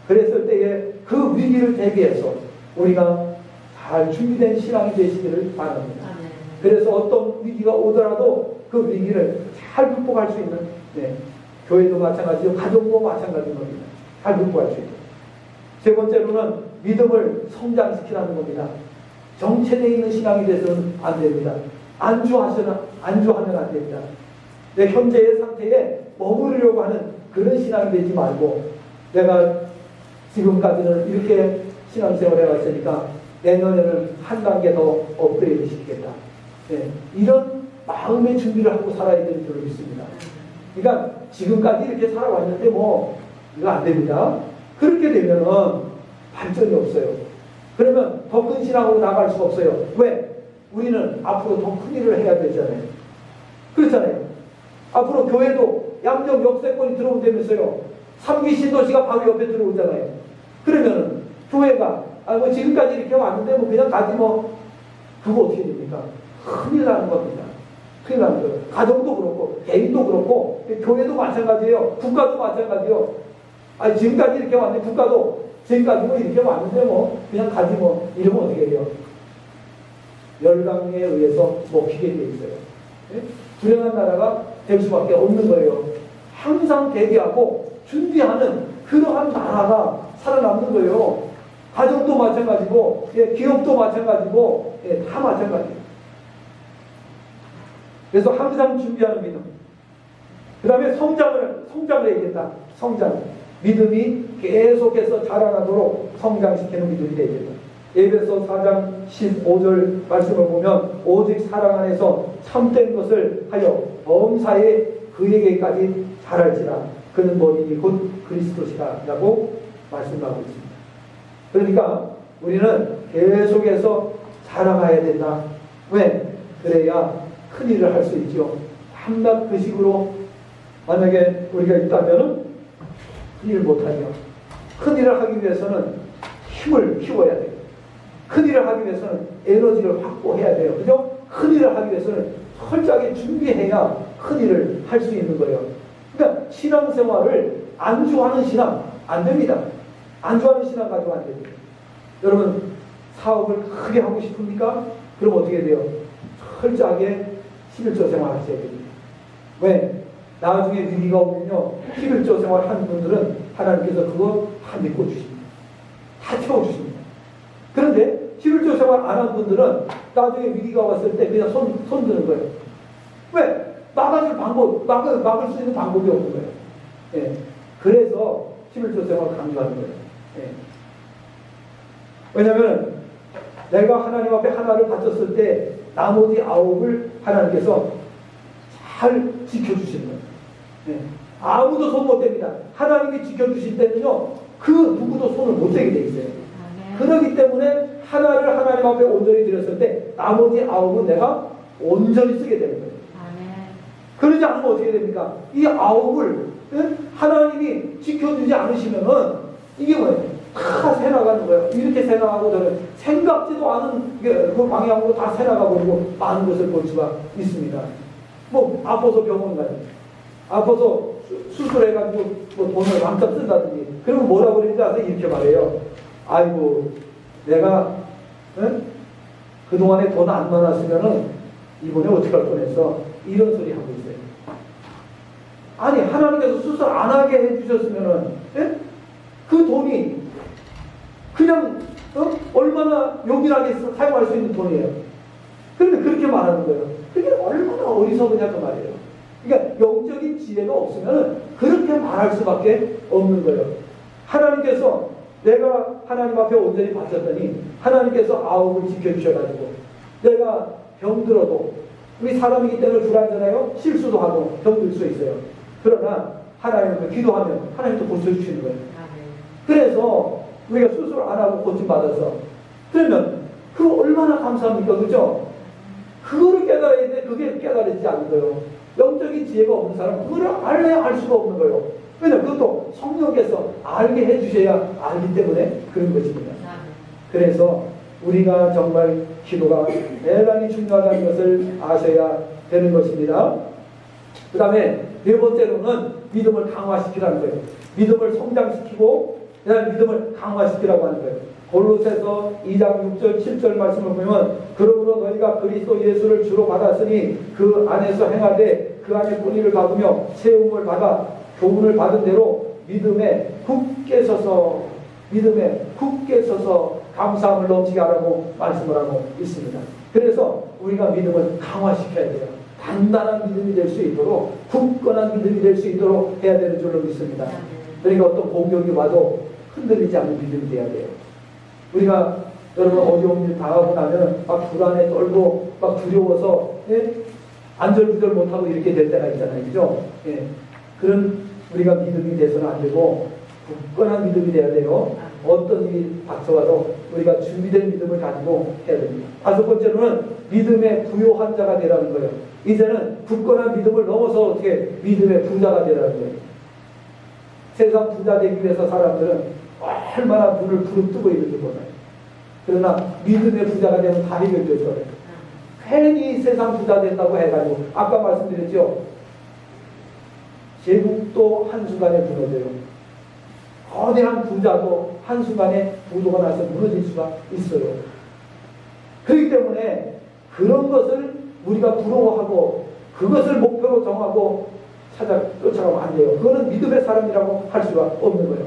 그랬을 때에 그 위기를 대비해서 우리가 잘 준비된 신앙이 되시기를 바랍니다. 그래서 어떤 위기가 오더라도 그 위기를 잘 극복할 수 있는, 교회도 마찬가지고 가정도 마찬가지인 겁니다. 잘 극복할 수 있도록. 세 번째로는 믿음을 성장시키라는 겁니다. 정체되어 있는 신앙이 돼서는 안 됩니다. 안주하면 안 됩니다. 내 현재의 상태에 머무르려고 하는 그런 신앙이 되지 말고, 내가 지금까지는 이렇게 신앙생활 해왔으니까 내년에는 한 단계 더 업그레이드 시키겠다. 이런 마음의 준비를 하고 살아야 되는 줄로 믿습니다. 그러니까 지금까지 이렇게 살아왔는데 이거 안 됩니다. 그렇게 되면은 발전이 없어요. 그러면 더 큰 신앙으로 나갈 수가 없어요. 왜? 우리는 앞으로 더 큰 일을 해야 되잖아요. 그렇잖아요. 앞으로 교회도 양적 역세권이 들어온다면서요. 삼기 신도시가 바로 옆에 들어오잖아요. 그러면은 교회가 뭐 지금까지 이렇게 왔는데 뭐 그냥 가지 뭐 그거 어떻게 됩니까? 큰일 나는 겁니다. 큰일 나는 거예요. 가정도 그렇고 개인도 그렇고 교회도 마찬가지예요. 국가도 마찬가지예요. 아니 지금까지 이렇게 왔는데 국가도 지금까지 뭐 이렇게 왔는데 뭐 그냥 가지 뭐 이러면 어떻게 해요? 열강에 의해서 먹히게 돼 있어요. 네? 불행한 나라가 될 수밖에 없는 거예요. 항상 대비하고 준비하는 그러한 나라가 살아남는 거예요. 가정도 마찬가지고, 기업도 마찬가지고, 다 마찬가지예요. 그래서 항상 준비하는 믿음. 그 다음에 성장을 해야 된다. 성장. 믿음이 계속해서 자라나도록 성장시키는 믿음이 되야 된다. 에베소 4장 15절 말씀을 보면 오직 사랑 안에서 참된 것을 하여 범사에 그에게까지 자랄지라 그는 머리니 곧 그리스도시라 라고 말씀하고 있습니다. 그러니까 우리는 계속해서 자라가야 된다. 왜? 그래야 큰 일을 할 수 있죠. 한낱 그 식으로 만약에 우리가 있다면 큰 일을 못하죠. 큰 일을 하기 위해서는 힘을 키워야 돼요. 큰 일을 하기 위해서는 에너지를 확보해야 돼요. 그죠? 큰 일을 하기 위해서는 철저하게 준비해야 큰 일을 할 수 있는 거예요. 그러니까 신앙생활을 안주하는 신앙 안 됩니다. 안주하는 신앙 가지고 안 됩니다. 여러분 사업을 크게 하고 싶습니까? 그럼 어떻게 돼요? 철저하게 11조 생활 하셔야 됩니다. 왜? 나중에 위기가 오면요 11조 생활 하는 분들은 하나님께서 그거 다 메꿔주십니다. 다 채워주십니다. 그런데 11조 생활 안 한 분들은 나중에 위기가 왔을 때 그냥 손 드는 거예요. 왜? 막을 수 있는 방법이 없는 거예요. 예. 그래서 11조 생활 강조하는 거예요. 예. 왜냐하면 내가 하나님 앞에 하나를 바쳤을 때 나머지 9을 하나님께서 잘 지켜주시는 거예요. 예. 아무도 손 못 댑니다. 하나님이 지켜주실 때는요 그 누구도 손을 못 대게 돼 있어요. 그렇기 때문에 하나를 하나님 앞에 온전히 드렸을 때 나머지 9은 내가 온전히 쓰게 되는 거예요. 그러지 않으면 어떻게 됩니까? 이 9을 하나님이 지켜주지 않으시면은 이게 뭐예요? 다 새나가는 거예요. 이렇게 새나가고 저는 생각지도 않은 그 방향으로 다 새나가버리고 많은 것을 볼 수가 있습니다. 뭐 아파서 병원 가요. 아파서 수술해가지고 뭐 돈을 왕창 쓴다든지 그러면 뭐라고 그러는지 아세요? 이렇게 말해요. 아이고 내가 그동안에 돈 안 많았으면은 이번에 어떡할 뻔했어. 이런 소리 하고 있어요. 아니 하나님께서 수술 안 하게 해주셨으면은 그 돈이 그냥 얼마나 요긴하게 사용할 수 있는 돈이에요. 그런데 그렇게 말하는 거예요. 그게 얼마나 어리석으냐 그 말이에요. 그러니까 영적인 지혜가 없으면 그렇게 말할 수밖에 없는 거예요. 하나님께서 내가 하나님 앞에 온전히 바쳤더니 하나님께서 9을 지켜주셔가지고 내가 병들어도 우리 사람이기 때문에 불안하잖아요. 실수도 하고 병들 수 있어요. 그러나 하나님을 기도하면 하나님도 고쳐주시는 거예요. 그래서 우리가 수술 안 하고 고침받아서 그러면 그거 얼마나 감사합니까? 그죠? 그거를 깨달아야 돼. 그게 깨달아지지 않는 거예요. 영적인 지혜가 없는 사람은 그걸 알래야 알 수가 없는 거예요. 왜냐하면 그것도 성령께서 알게 해주셔야 알기 때문에 그런 것입니다. 그래서 우리가 정말 기도가 대단히 중요하다는 것을 아셔야 되는 것입니다. 그 다음에 네 번째로는 믿음을 강화시키라는 거예요. 믿음을 성장시키고 그다음에 믿음을 강화시키라고 하는 거예요. 골로새서 2장 6절 7절 말씀을 보면 그러므로 너희가 그리스도 예수를 주로 받았으니 그 안에서 행하되 그 안에 뿌리를 박으며 세움을 받아 교훈을 받은 대로 믿음에 굳게 서서 감사함을 넘치게 하라고 말씀을 하고 있습니다. 그래서 우리가 믿음을 강화시켜야 돼요. 단단한 믿음이 될 수 있도록 굳건한 믿음이 될 수 있도록 해야 되는 줄로 믿습니다. 그러니까 어떤 공격이 와도 흔들리지 않는 믿음이 돼야 돼요. 우리가 여러분 어려운 일 당하고 나면 막 불안에 떨고 막 두려워서 안절부절 못하고 이렇게 될 때가 있잖아요. 그죠? 그런 우리가 믿음이 돼서는 안 되고 굳건한 믿음이 돼야 돼요. 어떤 일이 닥쳐와도 우리가 준비된 믿음을 가지고 해야 됩니다. 5번째로는 믿음의 부요한 자가 되라는 거예요. 이제는 굳건한 믿음을 넘어서 어떻게 믿음의 부자가 되라는 거예요. 세상 부자 되기 위해서 사람들은 얼마나 눈을 부릅뜨고 있는지 몰라요. 그러나 믿음의 부자가 되면 다 해결될 거예요. 괜히 세상 부자 된다고 해가지고 아까 말씀드렸죠. 제국도 한순간에 무너져요. 거대한 부자도 한순간에 부도가 나서 무너질 수가 있어요. 그렇기 때문에 그런 것을 우리가 부러워하고 그것을 목표로 정하고 쫓아가면 안 돼요. 그거는 믿음의 사람이라고 할 수가 없는 거예요.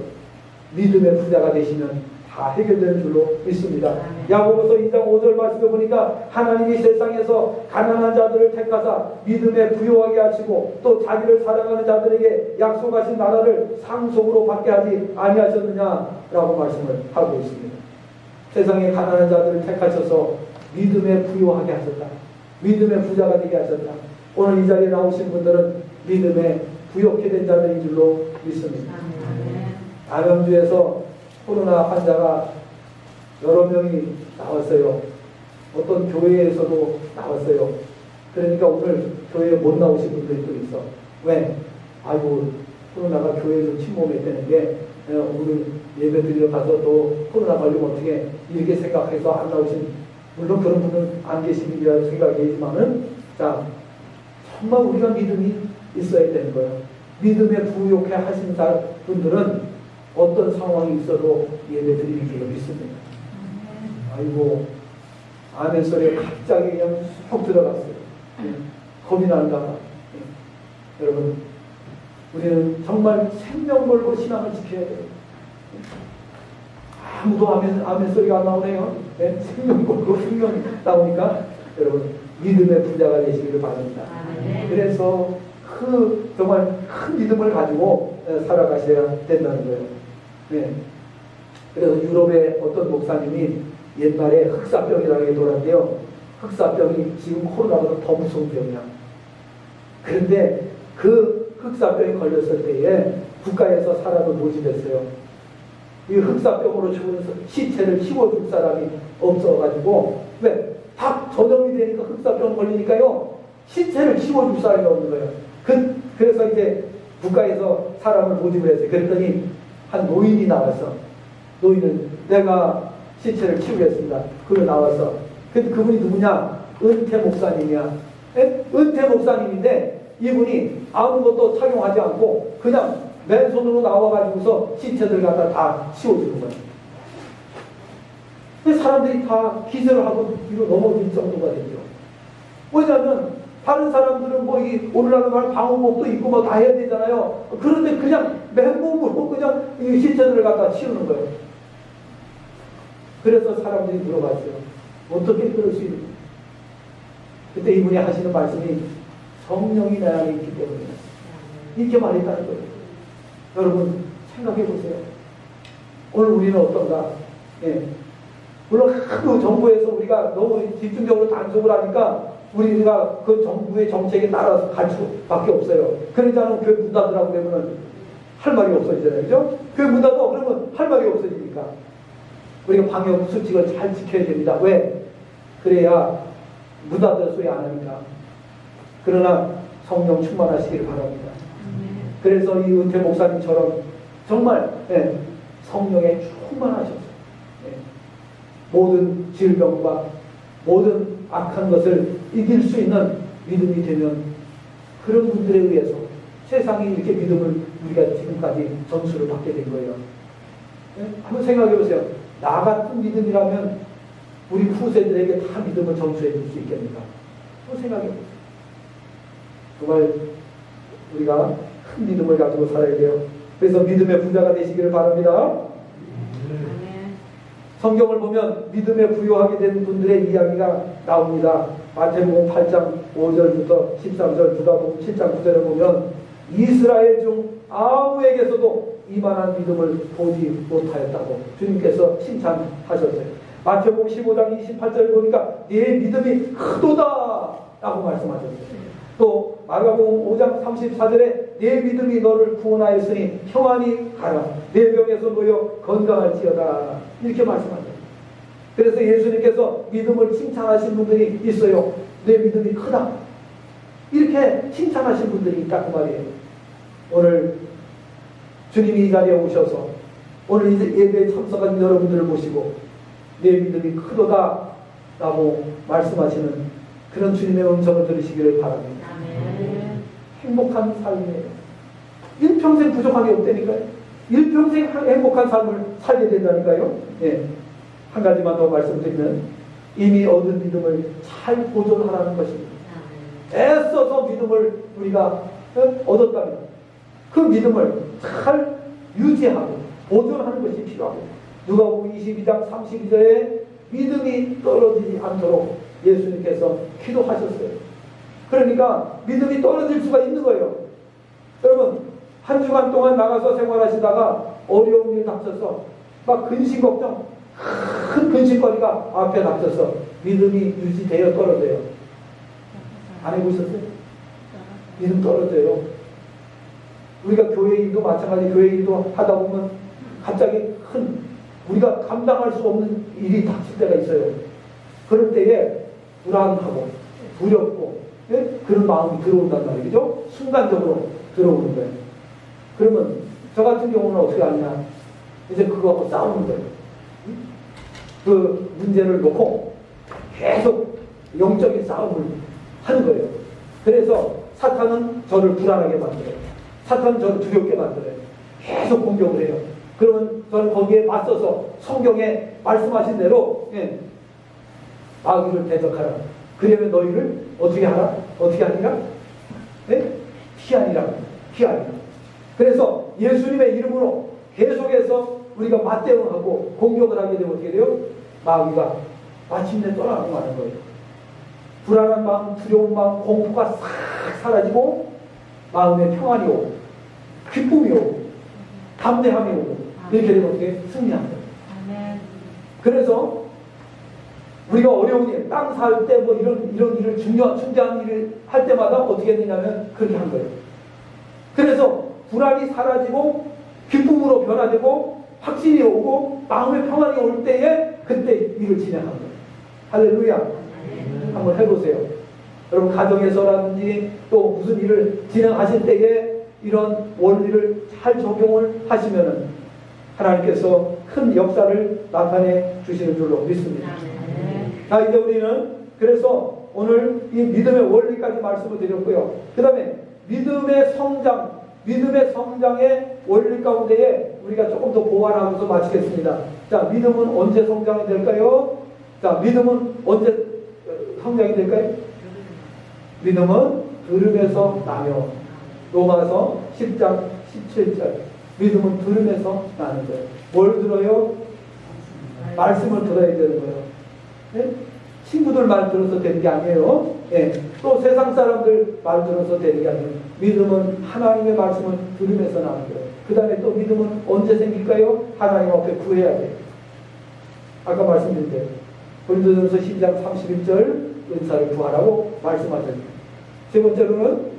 믿음의 부자가 되시면 다 해결되는 줄로 믿습니다. 야고보서 2장 5절 말씀에 보니까 하나님이 세상에서 가난한 자들을 택하사 믿음에 부요하게 하시고 또 자기를 사랑하는 자들에게 약속하신 나라를 상속으로 받게 하지 아니하셨느냐라고 말씀을 하고 있습니다. 세상에 가난한 자들을 택하셔서 믿음에 부요하게 하셨다. 믿음의 부자가 되게 하셨다. 오늘 이 자리에 나오신 분들은 믿음에 부요케 된 자들인 줄로 믿습니다. 암암주에서 코로나 환자가 여러 명이 나왔어요. 어떤 교회에서도 나왔어요. 그러니까 오늘 교회에 못 나오신 분들이 또 있어. 왜? 아이고 코로나가 교회에서 침범했다는 게 오늘 예배 드리러 가서 또 코로나 걸리면 어떻게 이렇게 생각해서 안 나오신, 물론 그런 분은 안 계시리라 생각이지만은 자 정말 우리가 믿음이 있어야 되는 거예요. 믿음에 부요케 하신 분들은 어떤 상황이 있어도 예배 드리는 줄로 믿습니다. 아이고 아멘 소리가 갑자기 그냥 훅 들어갔어요. 겁이 난다. 여러분 우리는 정말 생명 걸고 신앙을 지켜야 돼요. 아무도 아멘 소리가 안 나오네요. 생명 걸고 생명이 나오니까 여러분 믿음의 부자가 되시기를 바랍니다. 그래서 정말 큰 믿음을 가지고 살아가셔야 된다는 거예요. 네. 그래서 유럽의 어떤 목사님이 옛날에 흑사병이라는 게 돌았는데요. 흑사병이 지금 코로나보다 더 무서운 병이야. 그런데 그 흑사병이 걸렸을 때에 국가에서 사람을 모집했어요. 이 흑사병으로 죽은 시체를 치워줄 사람이 없어가지고 왜? 다 전염이 되니까 흑사병 걸리니까요. 시체를 치워줄 사람이 없는 거예요. 그래서 이제 국가에서 사람을 모집을 했어요. 그랬더니 한 노인이 나왔어. 노인은 내가 시체를 치우겠습니다. 그거 나왔어. 근데 그분이 누구냐? 은퇴 목사님이야. 은퇴 목사님인데 이분이 아무것도 착용하지 않고 그냥 맨손으로 나와가지고서 시체들 갖다 다 치워주는 거야. 근데 사람들이 다 기절을 하고 뒤로 넘어질 정도가 됐죠. 왜냐하면 다른 사람들은 뭐 이 올라가는 방호복도 입고 뭐 다 해야 되잖아요. 그런데 그냥 맨몸으로 그냥 이 시체들을 갖다 치우는 거예요. 그래서 사람들이 물어봤어요. 어떻게 그럴 수 있는? 그때 이분이 하시는 말씀이 성령이 내 안에 있기 때문에 이렇게 말했다는 거예요. 여러분 생각해 보세요. 오늘 우리는 어떤가? 예. 물론 하도 정부에서 우리가 너무 집중적으로 단속을 하니까 우리가 그 정부의 정책에 따라서 갈 수밖에 없어요. 그러지 않으면 교회 문 닫으라고 그러면 할 말이 없어지잖아요. 그죠? 교회 문 닫아 그러면 할 말이 없어지니까 우리가 방역 수칙을 잘 지켜야 됩니다. 왜? 그래야 문 닫을 소리 안 하니까. 그러나 성령 충만하시길 바랍니다. 그래서 이 은퇴 목사님처럼 정말 성령에 충만하셔서 모든 질병과 모든 악한 것을 이길 수 있는 믿음이 되면 그런 분들에 의해서 세상이 이렇게 믿음을 우리가 지금까지 전수를 받게 된 거예요. 한번 생각해 보세요. 나 같은 믿음이라면 우리 후세들에게 다 믿음을 전수해 줄 수 있겠는가? 한번 생각해 보세요. 정말 우리가 큰 믿음을 가지고 살아야 돼요. 그래서 믿음의 부자가 되시기를 바랍니다. 성경을 보면 믿음에 부요하게 된 분들의 이야기가 나옵니다. 마태복음 8장 5절부터 13절, 누가복음 7장 9절에 보면 이스라엘 중 아무에게서도 이만한 믿음을 보지 못하였다고 주님께서 칭찬하셨어요. 마태복음 15장 28절에 보니까 네 믿음이 크도다 라고 말씀하셨어요. 또 마가복음 5장 34절에 네 믿음이 너를 구원하였으니 평안히 가라. 네 병에서 놓여 건강할지어다. 이렇게 말씀하셨어요. 그래서 예수님께서 믿음을 칭찬하신 분들이 있어요. 내 믿음이 크다. 이렇게 칭찬하신 분들이 있다 그 말이에요. 오늘 주님이 이 자리에 오셔서 오늘 이 예배에 참석한 여러분들을 모시고 내 믿음이 크도다 라고 말씀하시는 그런 주님의 음성을 들으시기를 바랍니다. 행복한 삶이에요. 일평생 부족한 게 없다니까요. 일평생 행복한 삶을 살게 된다니까요. 예. 한 가지만 더 말씀드리면 이미 얻은 믿음을 잘 보존하라는 것입니다. 애써서 믿음을 우리가 얻었다면 그 믿음을 잘 유지하고 보존하는 것이 필요하고 누가복음 22장 32절에 믿음이 떨어지지 않도록 예수님께서 기도하셨어요. 그러니까 믿음이 떨어질 수가 있는 거예요. 여러분 한 주간 동안 나가서 생활하시다가 어려운 일 닥쳐서 막 근심 걱정 큰 근심거리가 앞에 닥쳐서 믿음이 유지되어 떨어져요. 안 해보셨어요? 믿음 떨어져요. 우리가 교회 일도 마찬가지 교회 일도 하다 보면 갑자기 큰 우리가 감당할 수 없는 일이 닥칠 때가 있어요. 그럴 때에 불안하고 두렵고 예? 그런 마음이 들어온단 말이죠. 순간적으로 들어오는 거예요. 그러면 저 같은 경우는 어떻게 하냐? 이제 그거하고 싸우는 거예요. 그 문제를 놓고 계속 영적인 싸움을 하는 거예요. 그래서 사탄은 저를 불안하게 만들어요. 사탄은 저를 두렵게 만들어요. 계속 공격을 해요. 그러면 저는 거기에 맞서서 성경에 말씀하신 대로 예, 마귀를 대적하라. 그러면 너희를 어떻게 하라? 어떻게 하니라? 네? 피하니라. 피하니라. 그래서 예수님의 이름으로 계속해서 우리가 맞대응하고 공격을 하게 되면 어떻게 돼요? 마귀가 마침내 떠나고 마는 거예요. 불안한 마음, 두려운 마음, 공포가 싹 사라지고 마음에 평안이 오고 기쁨이 오고 담대함이 오고 이렇게 되면 어떻게 승리한 거예요. 그래서 우리가 어려운 일, 땅 살 때 뭐 이런 일을 중대한 일을 할 때마다 어떻게 했느냐면 그렇게 한 거예요. 그래서 불안이 사라지고 기쁨으로 변화되고 확신이 오고 마음의 평안이 올 때에 그때 일을 진행한 거예요. 할렐루야. 한번 해보세요. 여러분 가정에서라든지 또 무슨 일을 진행하실 때에 이런 원리를 잘 적용을 하시면은 하나님께서 큰 역사를 나타내 주시는 줄로 믿습니다. 자, 이제 우리는 그래서 오늘 이 믿음의 원리까지 말씀을 드렸고요. 그 다음에 믿음의 성장의 원리 가운데에 우리가 조금 더 보완하면서 마치겠습니다. 자, 믿음은 언제 성장이 될까요? 자, 믿음은 언제 성장이 될까요? 믿음은 들음에서 나며 로마서 10장 17절 믿음은 들음에서 나는 거예요. 뭘 들어요? 말씀을 들어야 되는 거예요. 네? 친구들 말 들어서 되는 게 아니에요. 네. 또 세상 사람들 말 들어서 되는 게 아니에요. 믿음은 하나님의 말씀을 들으면서 나는 거예요. 그 다음에 또 믿음은 언제 생길까요? 하나님 앞에 구해야 돼요. 아까 말씀드린 대로 고린도전서 12장 31절 은사를 구하라고 말씀하셨습니다. 세 번째로는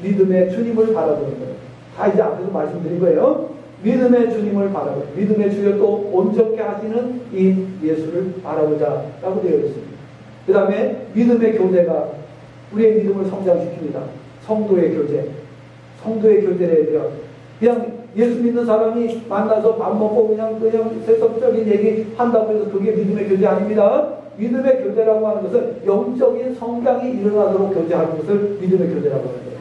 믿음의 주님을 바라보는 거예요. 다 이제 앞에서 말씀드린 거예요. 믿음의 주님을 바라보고 믿음의 주여 또 온전케 하시는 이 예수를 바라보자 라고 되어 있습니다. 그 다음에 믿음의 교제가 우리의 믿음을 성장시킵니다. 성도의 교제. 성도의 교제를 해야 돼요. 그냥 예수 믿는 사람이 만나서 밥 먹고 그냥 세속적인 얘기 한다고 해서 그게 믿음의 교제 아닙니다. 믿음의 교제라고 하는 것은 영적인 성장이 일어나도록 교제하는 것을 믿음의 교제라고 하는 거예요.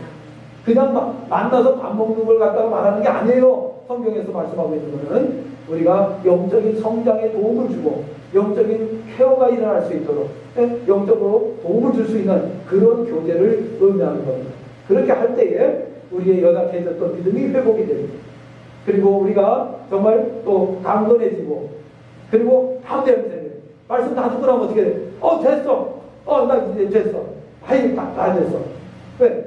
그냥 만나서 밥 먹는 걸 갖다가 말하는 게 아니에요. 성경에서 말씀하고 있는 것은 우리가 영적인 성장에 도움을 주고 영적인 케어가 일어날 수 있도록 영적으로 도움을 줄 수 있는 그런 교제를 의미하는 겁니다. 그렇게 할 때에 우리의 연약해졌던 믿음이 회복이 됩니다. 그리고 우리가 정말 또 강건해지고 그리고 담대함이 생겨요. 말씀 다 듣고 나면 어떻게 돼? 됐어. 나 이제 됐어. 아이, 다 됐어. 왜?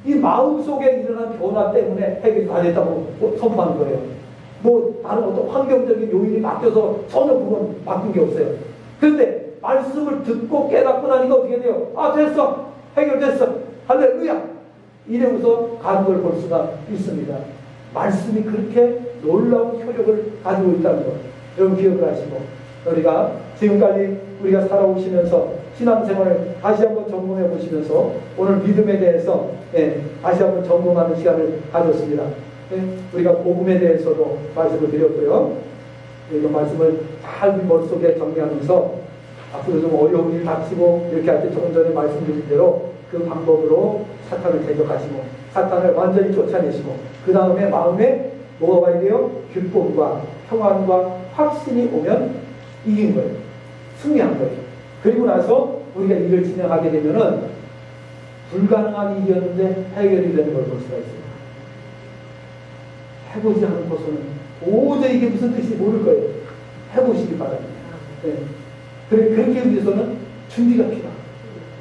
이 마음속에 일어난 변화 때문에 해결이 다 됐다고 선포하는 거예요. 뭐 다른 어떤 환경적인 요인이 바뀌어서 전혀 그건 바뀐 게 없어요. 그런데 말씀을 듣고 깨닫고 나니까 어떻게 돼요? 됐어. 해결됐어. 할렐루야. 이러면서 가는 걸 볼 수가 있습니다. 말씀이 그렇게 놀라운 효력을 가지고 있다는 것 여러분 기억을 하시고 우리가 지금까지 우리가 살아오시면서 신앙생활을 다시 한번 점검해 보시면서 오늘 믿음에 대해서 다시 한번 점검하는 시간을 가졌습니다. 우리가 복음에 대해서도 말씀을 드렸고요. 이런 말씀을 잘 머릿속에 정리하면서 앞으로 좀 어려운 일 닥치고 이렇게 할 때 조금 전에 말씀드린 대로 그 방법으로 사탄을 대적하시고 사탄을 완전히 쫓아내시고 그 다음에 마음에 뭐가 와야 돼요? 기쁨과 평안과 확신이 오면 이긴 거예요. 승리한 거예요. 그리고 나서 우리가 일을 진행하게 되면은 불가능한 일이었는데 해결이 되는 걸 볼 수가 있습니다. 해보지 않고서는 도저히 이게 무슨 뜻인지 모를 거예요. 해보시기 바랍니다. 네. 그렇게 위해서는 준비가 필요합니다.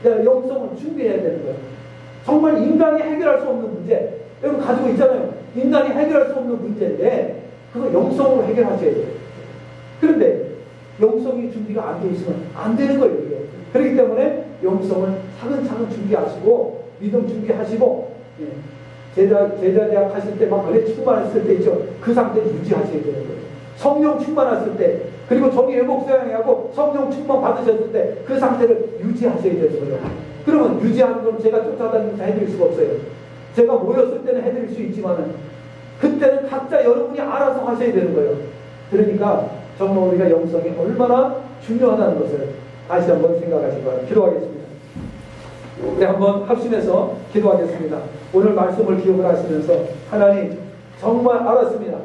내가 영성을 준비해야 되는 거예요. 정말 인간이 해결할 수 없는 문제, 여러분 가지고 있잖아요. 인간이 해결할 수 없는 문제인데 그거 영성으로 해결하셔야 돼요. 그런데 영성이 준비가 안 돼 있으면 안 되는 거예요. 이게. 그렇기 때문에 영성을 차근차근 준비하시고 믿음 준비하시고 제자 대학 하실 때 막 은혜 충만했을 때 있죠. 그 상태를 유지하셔야 되는 거예요. 성령 충만했을 때 그리고 정의 회복 수양하고 성령 충만 받으셨을 때 그 상태를 유지하셔야 되는 거예요. 그러면 유지하는 건 제가 쫓아다니면서 해드릴 수가 없어요. 제가 모였을 때는 해드릴 수 있지만은 그때는 각자 여러분이 알아서 하셔야 되는 거예요. 그러니까 정말 우리가 영성이 얼마나 중요하다는 것을 다시 한번 생각하시기 바랍니다. 기도하겠습니다. 우리 한번 합심해서 기도하겠습니다. 오늘 말씀을 기억을 하시면서 하나님 정말 알았습니다.